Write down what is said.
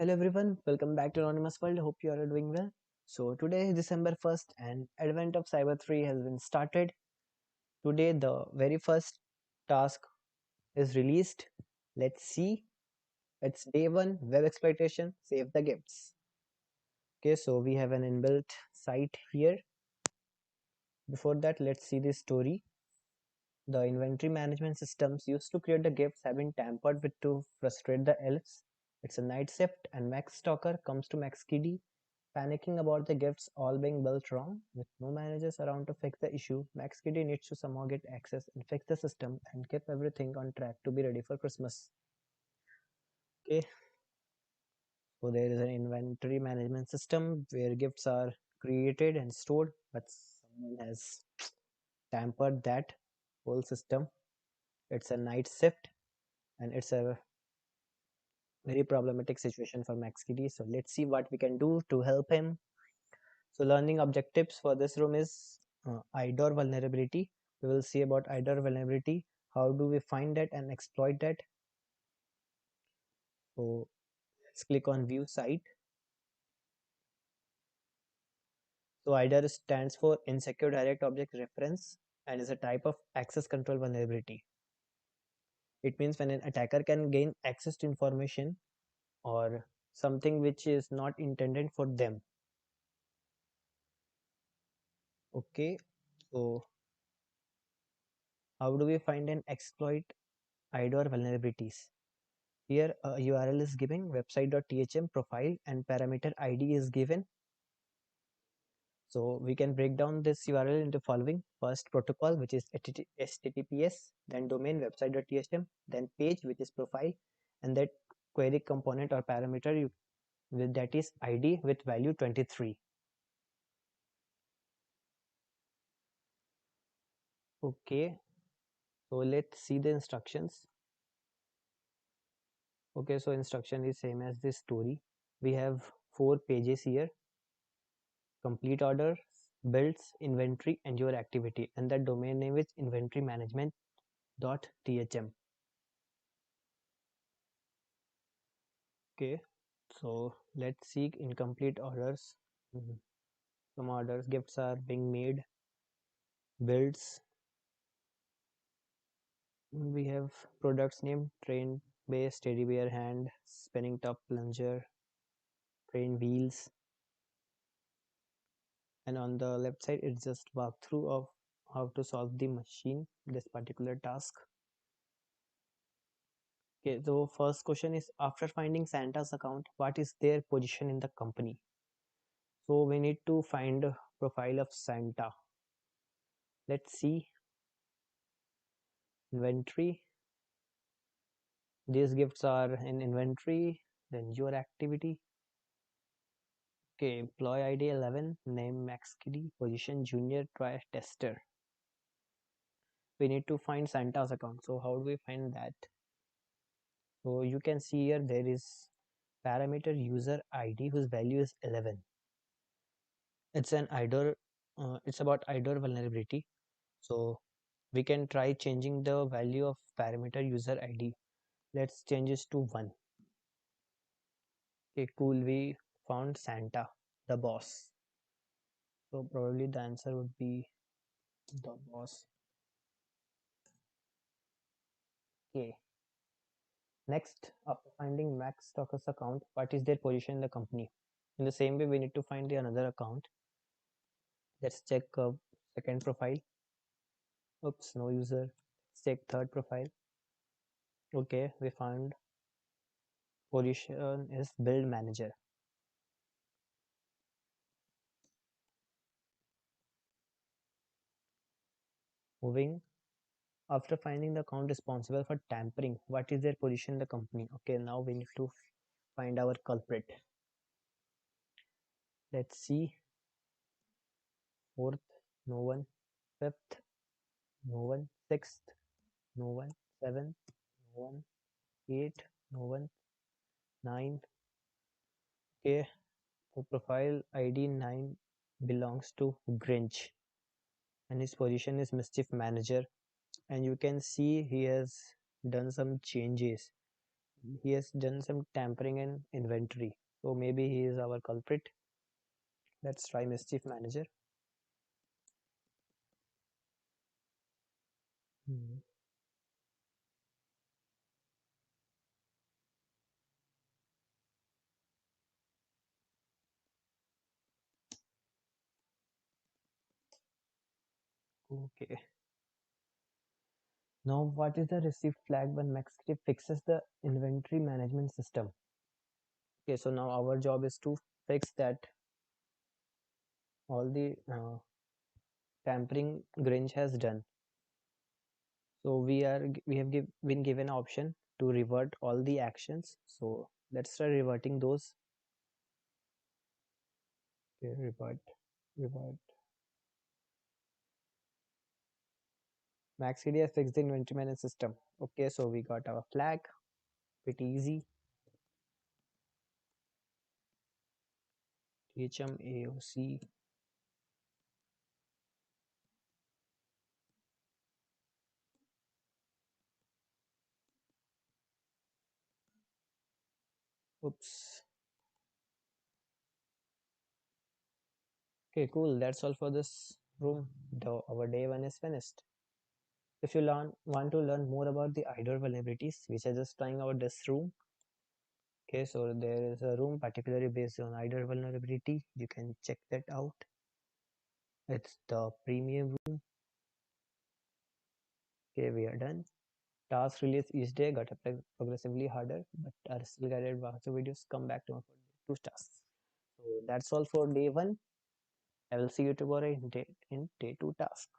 Hello everyone, welcome back to Anonymous World. Hope you are doing well. So today is December 1st and Advent of Cyber 3 has been started. Today the very first task is released. Let's see. It's day 1, web exploitation, save the gifts. Okay, so we have an inbuilt site here. Before that, let's see the story. The inventory management systems used to create the gifts have been tampered with to frustrate the elves. It's a night shift and Max Stalker comes to Max Kiddy panicking about the gifts all being built wrong. With no managers around to fix the issue, Max Kiddy needs to somehow get access and fix the system and keep everything on track to be ready for Christmas. Okay, so there is an inventory management system where gifts are created and stored, but someone has tampered that whole system. It's a night shift and it's a very problematic situation for Max Kiddy. So let's see what we can do to help him. So learning objectives for this room is IDOR vulnerability. We will see about IDOR vulnerability. How do we find that and exploit that? So let's click on view site. So IDOR stands for insecure direct object reference and is a type of access control vulnerability. It means when an attacker can gain access to information or something which is not intended for them. Okay, so how do we find and exploit IDOR vulnerabilities? Here a URL is given, website.thm profile and parameter ID is given. So we can break down this URL into following. First protocol, which is HTTPS, then domain website.thm, then page, which is profile, and that query component or parameter that is ID with value 23. Okay, so let's see the instructions. Okay, so instruction is same as this story. We have 4 pages here: complete order, builds, inventory, and your activity, and the domain name is inventory management.thm. Okay, so let's see incomplete orders. Some orders, gifts are being made, builds. We have products name: train base, teddy bear hand, spinning top plunger, train wheels, and on the left side it's just walkthrough of how to solve the machine this particular task. Okay, so first question is, after finding Santa's account, what is their position in the company? So we need to find a profile of Santa. Let's see. Inventory. These gifts are in inventory. Then your activity. Okay, employee ID 11, name Max Kiddy, position junior try tester. We need to find Santa's account. So how do we find that? So you can see here there is parameter user ID whose value is 11. It's an IDOR. It's about IDOR vulnerability. So we can try changing the value of parameter user ID. Let's change this to 1. Okay, cool. We found Santa, the boss. So probably the answer would be the boss. Okay. Next, after finding Max Stalker's account, what is their position in the company? In the same way, we need to find the another account. Let's check second profile. Oops, no user. Let's check third profile. Okay, we found position is build manager. Moving, after finding the account responsible for tampering, what is their position in the company? Okay, now we need to find our culprit. Let's see. Fourth, no one. Fifth, no one. Sixth, no one. Seventh, no one. Eight, no one. Nine. Okay, the profile ID 9 belongs to Grinch and his position is mischief manager, and you can see he has done some changes. he has done some tampering in inventory. So maybe he is our culprit. Let's try mischief manager. Hmm. Okay. Now, what is the received flag when Maxscript fixes the inventory management system? Okay, so now our job is to fix that all the tampering Grinch has done. So we have been given an option to revert all the actions. So let's try reverting those. Okay, revert. Max has fixed the inventory management system. Okay, so we got our flag. Pretty easy. THM AOC. Oops. Okay, cool. That's all for this room. Our day one is finished. If you want to learn more about the IDOR vulnerabilities, which are just trying out this room, okay, so there is a room particularly based on IDOR vulnerability. You can check that out. It's the premium room. Okay, we are done. Tasks release each day got progressively harder, but our still guided walkthrough videos come back to for two tasks. So that's all for day one. I will see you tomorrow in day two task.